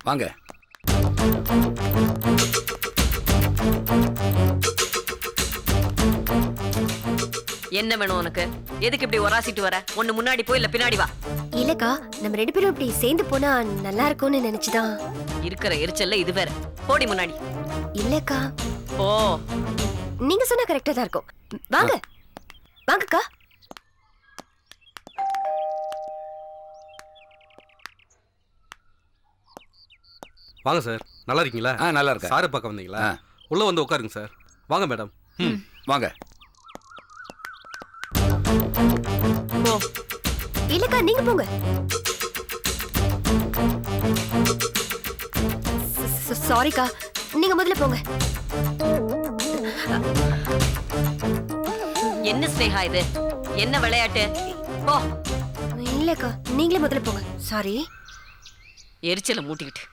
வாங்க. என்ன வேணும் உனக்கு? எதுக்கு இப்படி ஒராசிட்டு வர? ஒண்ணு முன்னாடி போ, இல்ல பின்னாடி வா. இல்லக்கா, நம்ம 2 பேரும் இப்படி சேர்ந்து போனா நல்லா இருக்கும்னு நினைச்சுதான். இருக்கிற எரிச்சல்ல இது வேற. போடி முன்னாடி. இல்லக்கா, ஓ, நீங்க சொன்னா கரெக்டா தான் இருக்கும். வாங்க வாங்கக்கா. வாங்க சார், நல்லா இருக்கீங்களா? நல்லா இருக்கேன். சாரை பார்க்க வந்தீங்களா? உள்ள வந்து உட்காருங்க சார். வாங்க மேடம். வாங்க. போ. இல்லக்கா, நீங்க போங்க. சாரிக்கா, நீங்க முதல்ல போங்க. என்ன ஸ்னேகா இது? என்ன விளையாட்டு? போ. இல்லக்கா, நீங்களே முதல்ல போங்க. சாரி. எரிச்சலை மூட்டிக்கிட்டு.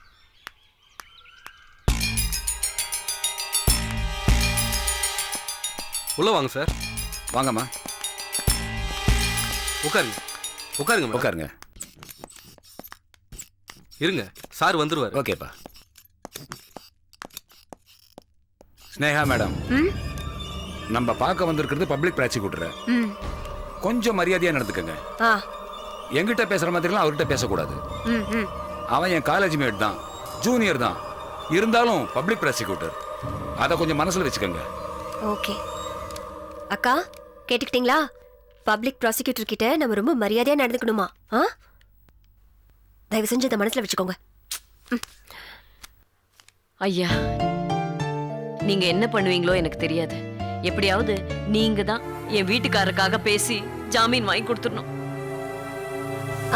உள்ள வாங்க சார். வாங்கம்மா. உட்காருங்க. உட்காருங்க மேடம். உட்காருங்க. இருங்க, சார் வந்துருவாரு. ஓகேப்பா. ஸ்னேகா மேடம், நம்ம பார்க்க வந்திருக்கிறது பப்ளிக் ப்ராசிக்யூட்டர். கொஞ்சம் மரியாதையா நடந்துக்கங்க. என்கிட்ட பேசுற மாதிரிலாம் அவர்கிட்ட பேசக்கூடாது. அவன் என் காலேஜ் மேட் தான், ஜூனியர் தான். இருந்தாலும் பப்ளிக் ப்ராசிக்யூட்டர், அதை கொஞ்சம் மனசுல வச்சுக்கோங்க. ஓகே அக்கா, கேட்டுக்கிட்டீங்களா? பப்ளிக் ப்ராசிக்யூட்டர் கிட்ட நம்ம ரொம்ப மரியாதையா நடந்துக்கணுமா? தயவு செஞ்சு இதை மனசுல வச்சுக்கோங்க. ஐயா, நீங்க என்ன பண்ணுவீங்களோ எனக்கு தெரியாது. எப்படியாவது நீங்க தான் என் வீட்டுக்காரருக்காக பேசி ஜாமீன் வாங்கி கொடுத்துடணும்.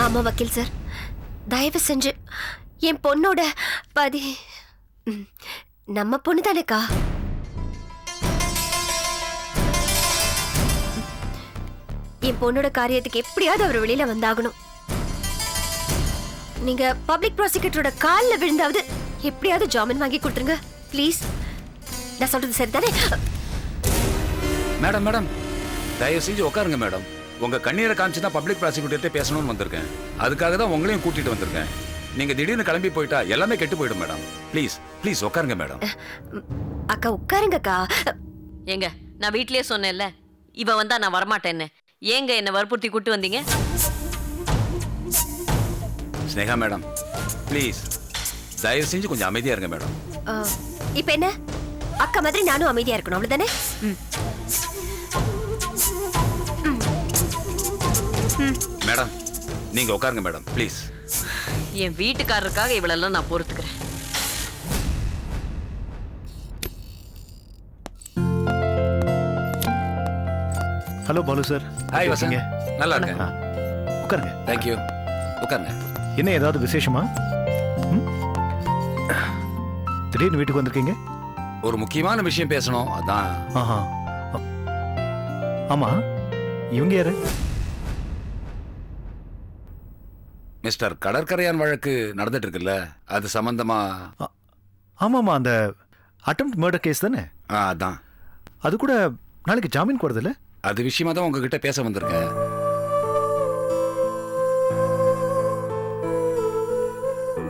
ஆமா வக்கீல் சார், தயவு செஞ்சு என் பொண்ணோட பாதி நம்ம பொண்ணு தானேக்கா. என் பொண்ணோட காரியத்துக்கு எப்படியாவது அவர் வெளியில வந்தாகணும். நீங்க பப்ளிக் ப்ராசிக்யூட்டரோட கால்ல விழுந்தாவது எப்படியாவது ஜாமீன் வாங்கி கொடுத்துருங்க ப்ளீஸ். நான் சொல்றது சரிதானே? மேடம் மேடம், தயவு செஞ்சு உட்காருங்க மேடம். உங்க கண்ணீரை காமிச்சு தான் பப்ளிக் ப்ராசிக்யூட்டர்கிட்ட பேசணும்னு வந்திருக்கேன். அதுக்காக தான் உங்களையும் கூட்டிட்டு வந்திருக்கேன். நீங்க திடீர்னு கிளம்பி போயிட்டா எல்லாமே கெட்டு போயிடும் மேடம். ப்ளீஸ் ப்ளீஸ் உட்காருங்க மேடம். அக்கா உட்காருங்கக்கா. ஏங்க, நான் வீட்லயே சொன்னேன்ல, இவ வந்தா நான் வரமாட்டேன்னு. ஏங்க என்ன வற்புறுத்தி கூட்டு வந்தீங்க? ஸ்னேகா மேடம், ப்ளீஸ் தயவு செஞ்சு கொஞ்சம் அமைதியா இருங்க மேடம். இப்ப என்ன, அக்கா மாதிரி நானும் அமைதியா இருக்கணும், அவ்வளவுதானே? மேடம் நீங்க உட்காருங்க மேடம் ப்ளீஸ். என் வீட்டுக்காரருக்காக இவளெல்லாம் நான் பொறுத்துக்கிறேன். Hello Balu sir. ஹாய் வசங்க. நல்லா இருக்கேன். உட்காருங்க. தேங்க்யூ. உட்காருங்க. என்ன ஏதாவது விசேஷமா? திடீர்னு வீட்டுக்கு வந்திருக்கீங்க? ஒரு முக்கியமான விஷயம் பேசணும், அதான். ஆஹா. ஆமா, இவங்க யாரு? மிஸ்டர் கடற்கரையான் வழக்கு நடந்துட்டு இருக்குல்ல, அது சம்பந்தமா. ஆமாமா, அந்த அட்டெம்ப்ட் மர்டர் கேஸ் தானே? அதான். அது கூட நாளைக்கு ஜாமீன் போறதில்ல? அது விஷயமா தான் உங்ககிட்ட பேச வந்திருக்கேன்.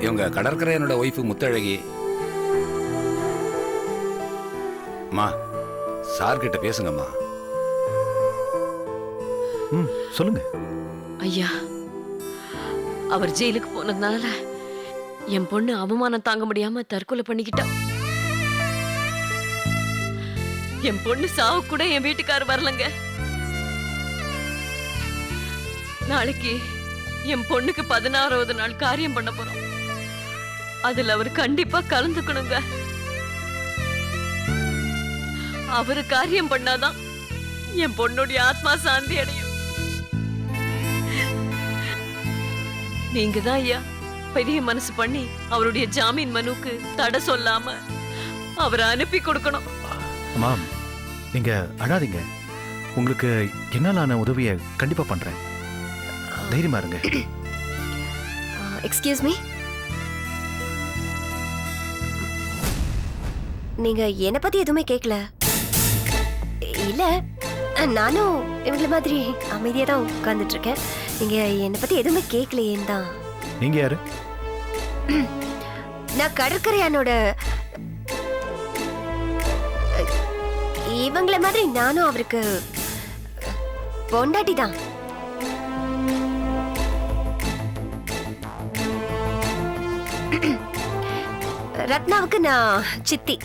இவங்க கடற்கரையானோட ஒய்ஃபு முத்தழகி. அம்மா, சார் கிட்ட பேசுங்கம்மா. சொல்லுங்க. ஐயா, அவர் ஜெயிலுக்கு போனதுனால என் பொண்ணு அவமானம் தாங்க முடியாம தற்கொலை பண்ணிக்கிட்டா. என் பொண்ணு சாவு கூட என் வீட்டுக்காரர் வரலங்க. நாளைக்கு என் பொண்ணுக்கு 16வது நாள் காரியம் பண்ண போறோம். அதுல அவர் கண்டிப்பா கலந்துக்கணுங்க. அவரு காரியம் பண்ணாதான் என் பொண்ணுடைய ஆத்மா சாந்தி அடையும். நீங்க தான் ஐயா பெரிய மனசு பண்ணி அவருடைய ஜாமீன் மனுக்கு தடை சொல்லாம அவரை அனுப்பி கொடுக்கணும். அம்மா, நீங்க அழாதீங்க. உங்களுக்கு என்னாலான உதவியை கண்டிப்பா பண்றேன். தைரியமா இருங்க. எக்ஸ்கியூஸ் மீ, நீங்க என்ன பத்தி எதுவுமே கேட்கல. இல்ல, நானும் இவங்கள மாதிரி அமைதியா தான் உட்கார்ந்துட்டு இருக்கேன். நீங்க என்ன பத்தி எதுவுமே கேட்கலையேன்னு தான். நீங்க யாரு? நான் கடற்கரையானோட இவங்கள மாதிரி நானும் அவருக்கு பொண்டாட்டி தான். ரத்னாவுக்கு நான் சித்தி.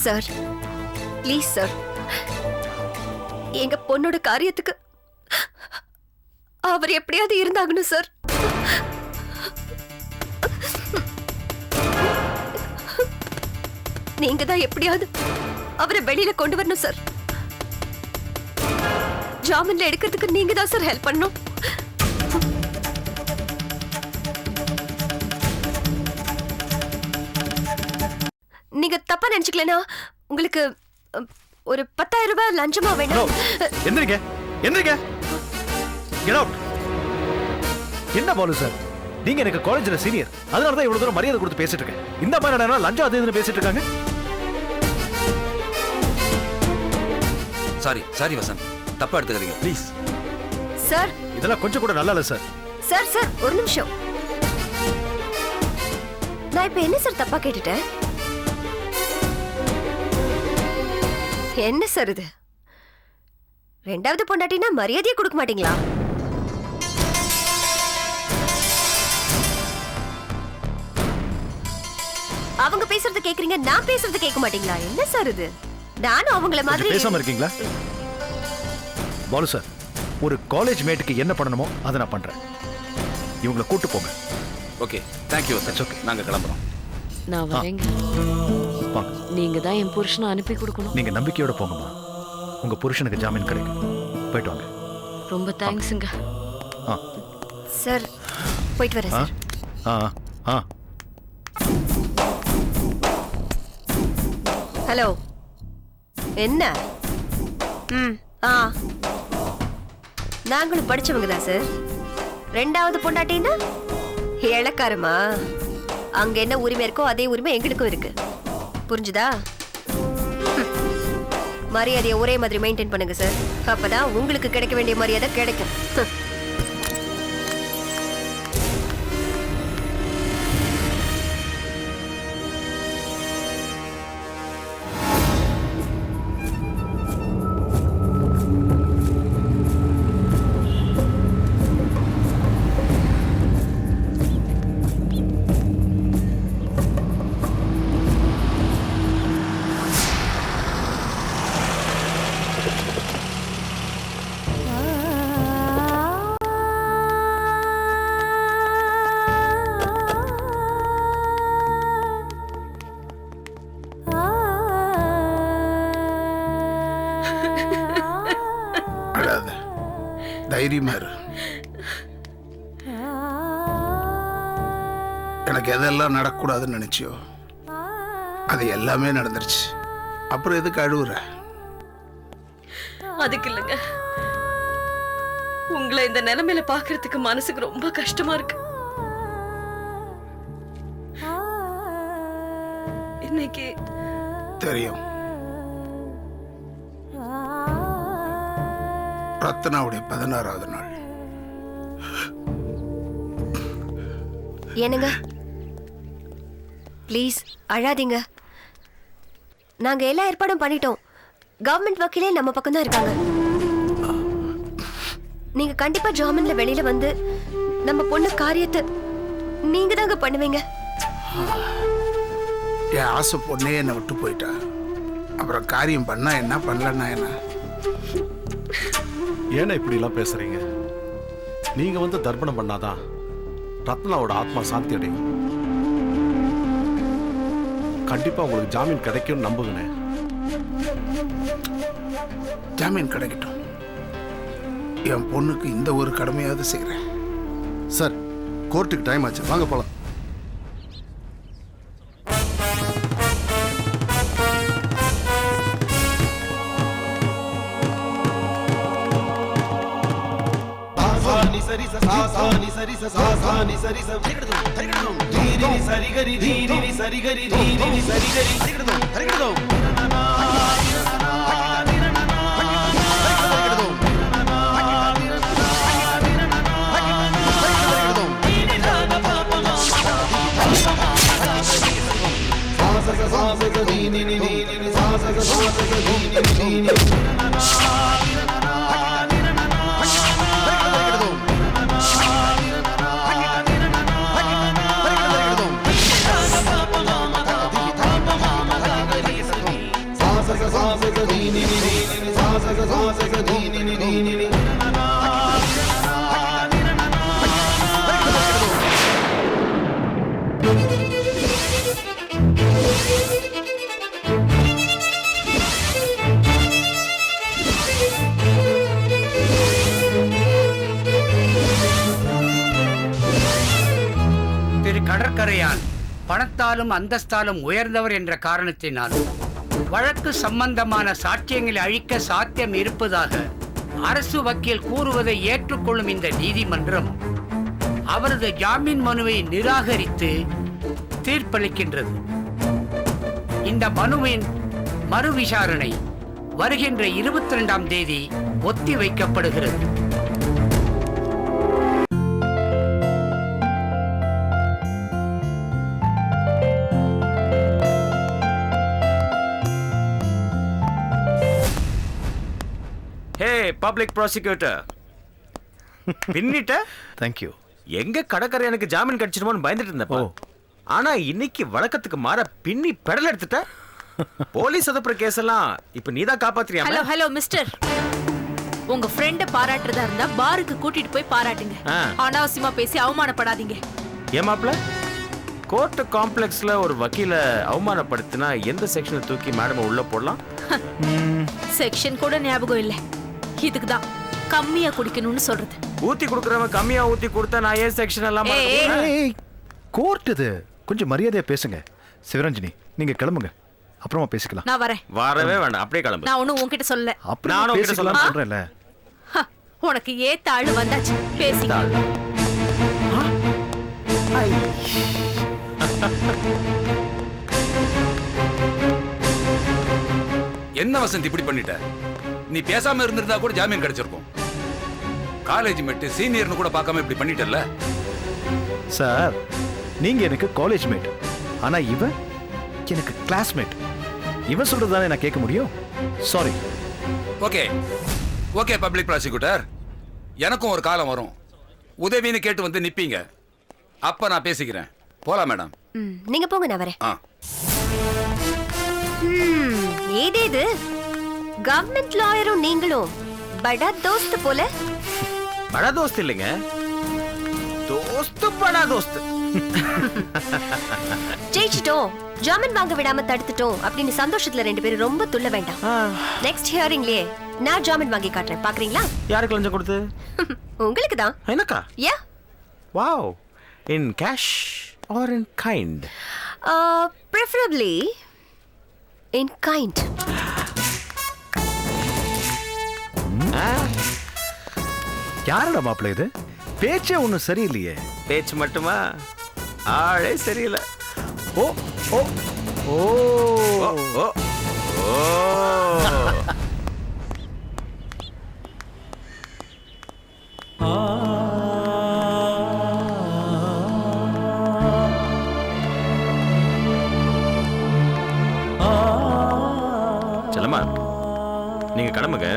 சார் ப்ளீஸ் சார், எங்க பொண்ணோட காரியத்துக்கு அவர் எப்படியாவது இருந்தாகணும் சார். நீங்க தான் எப்படியாவது அவரை வெளியில கொண்டு வரணும் சார். ஜாமீன்ல எடுக்கிறதுக்கு நீங்க தான் சார் ஹெல்ப் பண்ணணும். நீங்க தப்பா நினைச்சுக்கலனா உங்களுக்கு ஒரு 10,000 ரூபாய் லஞ்சமா வேணும். எந்திரிங்க எந்திரிங்க, கெட் அவுட். என்ன பாலு சார், நீங்க எனக்கு காலேஜ்ல சீனியர், அதனால தான் இவ்வளவு தூரம் மரியாதை கொடுத்து பேசிட்டு இருக்கேன். இந்த மாதிரி நடனா லஞ்சம் அது இதுன்னு பேசிட்டு இருக்காங்க. சாரி வசந்த், தப்பா எடுத்துக்காதீங்க ப்ளீஸ். சார் இதெல்லாம் கொஞ்சம் கூட நல்லா இல்ல சார். சார் சார் ஒரு நிமிஷம். நான் இப்ப என்ன சார் தப்பா கேட்டுட்டேன்? என்ன சார் இது? ரெண்டாவது பொண்டாட்டினா மரியாதையை கொடுக்க மாட்டீங்களா? அவங்க பேசுறது கேக்குறீங்க, நான் பேசுறது கேட்க மாட்டீங்களா? என்ன சார் இது? நானும் அவங்கள மாதிரி பேசாம இருக்கீங்களா? பாலு சார், ஒரு காலேஜ் மேட்டுக்கு என்ன பண்ணணுமோ அதை நான் பண்றேன். இவங்களை கூட்டு போங்க. Okay, thank you sir. ஓகே, நாங்க கிளம்புறோம். நான் வரேங்க. வாங்க. நீங்க தான் என் புருஷனை அனுப்பி கொடுக்கணும். நீங்க நம்பிக்கையோட போங்கம்மா, உங்க புருஷனுக்கு ஜாமீன் கிடைக்கும். போயிட்டு வாங்க. ரொம்ப தேங்க்ஸுங்க. சார் போயிட்டு வரேன் சார். ஹலோ, என்ன? நாங்களும் படிச்சவங்க தான் சார். ரெண்டாவது பொண்டாட்டின்னா இளக்காரமா? அங்க என்ன உரிமை இருக்கோ அதே உரிமை எங்களுக்கும் இருக்கு. புரிஞ்சுதா? மரியாதையை ஒரே மாதிரி மெயின்டைன் பண்ணுங்க சார். அப்பதான் உங்களுக்கு கிடைக்க வேண்டிய மரியாதை கிடைக்கும். தைரியமா இரு. எனக்கு எதெல்லாம் நடக்கூடாதுன்னு நினைச்சியோ அது எல்லாமே நடந்துருச்சு. அப்புறம் எதுக்கு அழுவுற? அதுக்கு இல்லைங்க, உங்களை இந்த நிலைமையில பாக்குறதுக்கு மனசுக்கு ரொம்ப கஷ்டமா இருக்கு. இன்னைக்கு தெரியும், ரத்னாவுடைய 16வது நாள். என்னங்க ப்ளீஸ் அழாதீங்க. நாங்க எல்லா ஏற்பாடும் பண்ணிட்டோம். கவர்மெண்ட் வக்கீலே நம்ம பக்கம் தான் இருக்காங்க. நீங்க கண்டிப்பா ஜாமீன்ல வெளியில வந்து நம்ம பொண்ணு காரியத்தை நீங்க தாங்க பண்ணுவீங்க. என் ஆசை பொண்ணே என்னை விட்டு போயிட்டா. அப்புறம் காரியம் பண்ணா என்ன, பண்ணலன்னா என்ன? ஏன்னா இப்படி எல்லாம் பேசுறீங்க? நீங்க வந்து தர்ப்பணம் பண்ணாதான் ரத்னாவோட ஆத்மா சாந்தி அடையும். கண்டிப்பா உங்களுக்கு ஜாமீன் கிடைக்கும் நம்புங்கண்ணே. ஜாமீன் கிடைக்கட்டும். என் பொண்ணுக்கு இந்த ஒரு கடமையாவது செய்கிறேன். சார், கோர்ட்டுக்கு டைம் ஆச்சு, வாங்க போலாம். சரி திரு கடற்கரையான் பணத்தாலும் அந்தஸ்தாலும் உயர்ந்தவர் என்ற காரணத்தினால் வழக்கு சம்பந்தமான சாட்சியங்களை அழிக்க சாத்தியம் இருப்பதாக அரசு வக்கீல் கூறுவதை ஏற்றுக்கொள்ளும் இந்த நீதிமன்றம் அவரது ஜாமீன் மனுவை நிராகரித்து தீர்ப்பளிக்கின்றது. இந்த மனுவின் மறு விசாரணை வருகின்ற 22ஆம் தேதி ஒத்தி வைக்கப்படுகிறது. ஹே பப்ளிக் ப்ராசிக்யூட்டர், பின்னிட்ட தேங்க்யூ. எங்க கடற்கரை எனக்கு ஜாமீன் கிடைச்சிருமோன்னு பயந்துட்டு இருந்தப்போ, ஆனா இன்னைக்கு வழக்கத்துக்கு மாற பின்னி பெடல் எடுத்துட்ட. போலீஸ் அதப்புற கேஸ் எல்லாம் இப்ப நீதான் காப்பாத்துறியா? ஹலோ ஹலோ மிஸ்டர், உங்க ஃப்ரெண்ட பாராட்டுறதா இருந்தா பாருக்கு கூட்டிட்டு போய் பாராட்டுங்க. அனாவசியமா பேசி அவமானப்படாதீங்க. ஏமாப்ல, கோர்ட் காம்ப்ளெக்ஸ்ல ஒரு வக்கீல அவமானப்படுத்தினா எந்த செக்ஷனை தூக்கி மேடம் உள்ள போடலாம்? செக்ஷன் கூட ஞாபகம் இல்ல. இதுக்கு தான் கம்மியா குடிக்கணும்னு சொல்றது. ஊத்தி குடுக்கறவன் கம்மியா ஊத்தி கொடுத்தா நான் ஏன் செக்ஷன் எல்லாம் கோர்ட் இது, கொஞ்சம் மரியாதையா பேசுங்க. சிவரஞ்சனி, நீங்க கிளம்புங்க, அப்புறமா பேசிக்கலாம். நான் வரேன். வரவே வேண்டாம், அப்படியே கிளம்பு. நான் ஒண்ணும் உன்கிட்ட சொல்லல. நானும் உன்கிட்ட சொல்றேன்ல. உனக்கு ஏத்த ஆளு வந்தாச்சு, பேசிக்க. என்ன வசந்த் இப்படி பண்ணிட்ட? நீ பேசாம இருந்திருந்தா கூட ஜாமீன் கிடைச்சிருக்கும். காலேஜ் மேட் சீனியர்னு கூட பார்க்காம இப்படி பண்ணிட்டல்ல. சார், நீங்க எனக்கு காலேஜ் மேட், ஆனா இவன் எனக்கு கிளாஸ்மேட். இவன் சொல்றதுதானே நான் கேட்க முடியும். Sorry. Okay okay public prosecutor, எனக்கும் ஒரு காலம் வரும், உதவின்னு கேட்டு வந்து நிப்பீங்க. அப்ப நான் பேசிக்கிறேன். போலாம் மேடம். நீங்க போங்க, நான் வரேன். ஏதேது கவர்மெண்ட் லாயரும் நீங்களும் படா தோஸ்த் போல. படா தோஸ்த் இல்லைங்க, தோஸ்து படா தோஸ்து. ஜெயிச்சிட்டோம், ஜாமீன் வாங்க விடாம தடுத்துட்டோம் அப்படின்னு சந்தோஷத்துல ரெண்டு பேரும் ரொம்ப துள்ள வேண்டாம். நெக்ஸ்ட் ஹியரிங்லயே நான் ஜாமீன் வாங்கி காட்டுறேன், பாக்குறீங்களா? யாருக்கு லஞ்சம் கொடுத்து? உங்களுக்கு தான். எனக்கா? Yeah. Wow. In cash or in kind? preferably in kind. யாரோட மாப்பிள்ளை இது? பேச்சே ஒன்றும் சரியில்லையே. பேச்சு மட்டுமா, ஆளே சரியில்லை. ஓ ஓ ஓ ஓ ஓ. செல்லம்மா, நீங்க கிளம்புங்க,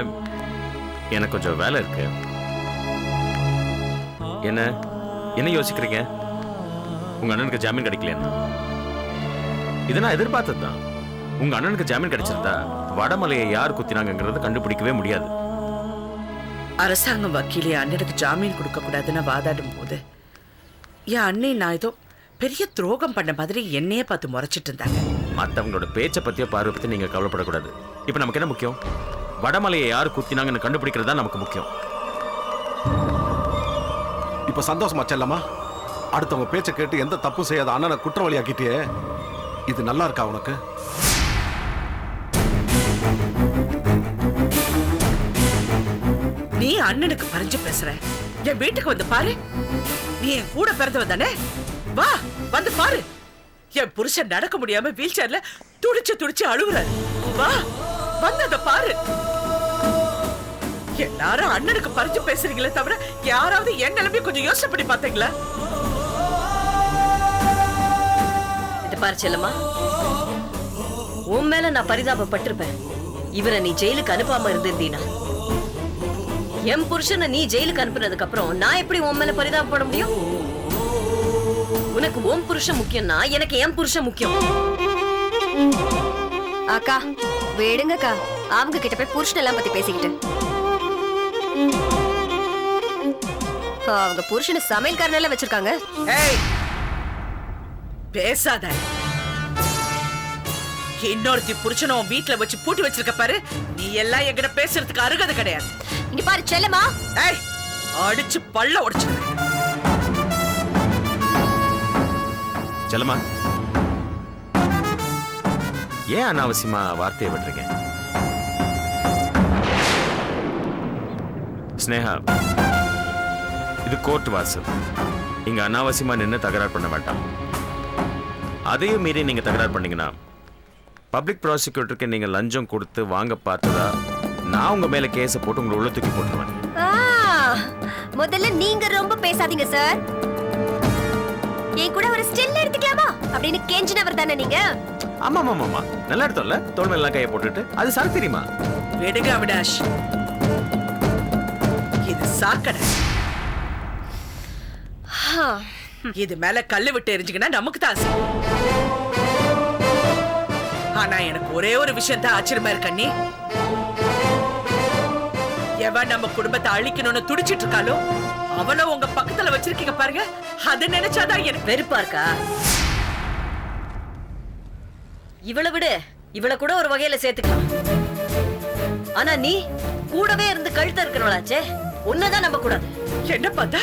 எனக்கு கொஞ்சம் வேலை இருக்கு. என்ன என்ன யோசிக்கிறீங்க? உங்க அண்ணனுக்கு ஜாமீன் கிடைக்கலையா? இதை நான் எதிர்பார்த்தது தான். உங்க அண்ணனுக்கு ஜாமீன் கிடைச்சிருந்தா வடமலையை யார் குத்தினாங்கிறத கண்டுபிடிக்கவே முடியாது. அரசாங்கம் வக்கீலே அண்ணனுக்கு ஜாமீன் கொடுக்க கூடாதுன்னு வாதாடும் போது என் அண்ணே நான் ஏதோ பெரிய துரோகம் பண்ண மாதிரி என்னையே பார்த்து முறைச்சிட்டு இருந்தாங்க. மற்றவங்களோட பேச்சை பத்தியோ பார்வை பத்தி நீங்க கவலைப்படக்கூடாது. இப்ப நமக்கு என்ன முக்கியம்? வடமலையை யார் குத்தினாங்கன்னு கண்டுபிடிக்கிறது தான் நமக்கு முக்கியம். இப்ப சந்தோஷமா செல்லம்மா? அடுத்தவங்க பேச்சை கேட்டு எந்த தப்பு செய்யாத அண்ணனை குற்றவாளி ஆக்கிட்டியே, இது நல்லா இருக்கா உனக்கு? நீ அண்ணனுக்கு பறிஞ்சு பேசுற. என் வீட்டுக்கு வந்து பாரு. நீ என் கூட பிறந்தவ தானே? வா வந்து பாரு. என் புருஷன் நடக்க முடியாம வீல் சேர்ல துடிச்சு துடிச்சு அழுகுறாரு. வா வந்து அத பாரு. எல்லாரும் அண்ணனுக்கு பறிஞ்சு பேசுறீங்களே தவிர யாராவது என் நிலைமையை கொஞ்சம் யோசனை பண்ணி பாத்தீங்களா? இது பாரு செல்லம்மா, உன் மேல நான் பரிதாபப்பட்டிருப்பேன். இவரை நீ ஜெயிலுக்கு அனுப்பாம இருந்திருந்தீனா, என் புருஷனை நீ ஜெயிலுக்கு அனுப்புனதுக்கு அப்புறம் நான் எப்படி உன் மேல பரிதாபப்பட முடியும்? உனக்கு உன் புருஷன் முக்கியம்னா எனக்கு என் புருஷன் முக்கியம். அக்கா வேடுங்கக்கா, அவங்க கிட்ட போய் புருஷன் எல்லாம் பத்தி பேசிக்கிட்டு. அவங்க புருஷனை சமையல்காரனெல்லாம் வச்சிருக்காங்க. ஏய் பேசாத. இன்னொருத்தி புருஷனை உன் வீட்டுல வச்சு பூட்டி வச்சிருக்க பாரு. நீ எல்லாம் என்கிட்ட பேசுறதுக்கு அருகதை கிடையாது. இங்க பாரு செல்லமா. ஏய் அடிச்சு பல்ல உடைச்சு. செல்லமா, ஏன் அனாவசியமா வார்த்தையை விட்டுறீங்க? ஸ்னேகா, இது கோர்ட் வாசல். இங்க அனாவசியமா நின்று தகராறு பண்ண வேண்டாம். அதையும் மீறி நீங்க தகராறு பண்ணீங்கன்னா பப்ளிக் ப்ராசிக்யூட்டருக்கு நீங்க லஞ்சம் கொடுத்து வாங்க பார்த்ததா நான் உங்க மேல கேஸை போட்டு உங்களை உள்ள தூக்கி போட்டுருவேன். முதல்ல நீங்க ரொம்ப பேசாதீங்க சார். என் கூட ஒரு ஸ்டில் எடுத்துக்கலாமா அப்படின்னு கெஞ்சினவர் தானே நீங்க? ஆமா ஆமா ஆமா, நல்லா எடுத்தோம்ல, தோல் மேல கையை போட்டுட்டு. அது சார் தெரியுமா? விடுங்க அவினாஷ், இது சாக்கடை. இது மேல கல்லு விட்டு எரிஞ்சுக்கினா நமக்கு தான் ஆசை. ஆனா எனக்கு ஒரே ஒரு விஷயம் தான் ஆச்சரியமா இருக்கு அண்ணி. எவன் நம்ம குடும்பத்தை அழிக்கணும்னு துடிச்சிட்டு இருக்காளோ அவளோ உங்க பக்கத்துல வச்சிருக்கீங்க பாருங்க. அதை நினைச்சாதான் எனக்கு வெறுப்பா இருக்கா? இவளை விடு, இவளை கூட ஒரு வகையில சேர்த்துக்கலாம். ஆனா நீ கூடவே இருந்து கழுத்த இருக்கிறவளாச்சே, உன்னதான் நம்ப கூடாது. என்ன பார்த்தா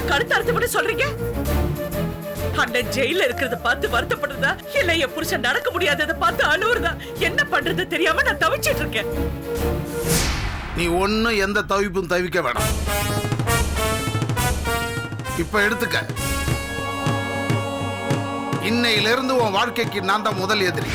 கழுத்து அறுத்து விட சொல்றீங்க? அண்ணன் ஜெயில இருக்கிறத பார்த்து வருத்தப்படுறதா இல்ல என் புருஷன் நடக்க முடியாததை பார்த்து அழுவுறதா? என்ன பண்றது தெரியாம நான் தவிச்சிட்டு இருக்கேன். நீ ஒன்னும் எந்த தவிப்பும் தவிக்க வேணாம். இப்ப எடுத்துக்க, இன்னையிலிருந்து உன் வாழ்க்கைக்கு நான் தான் முதல் எதிரி.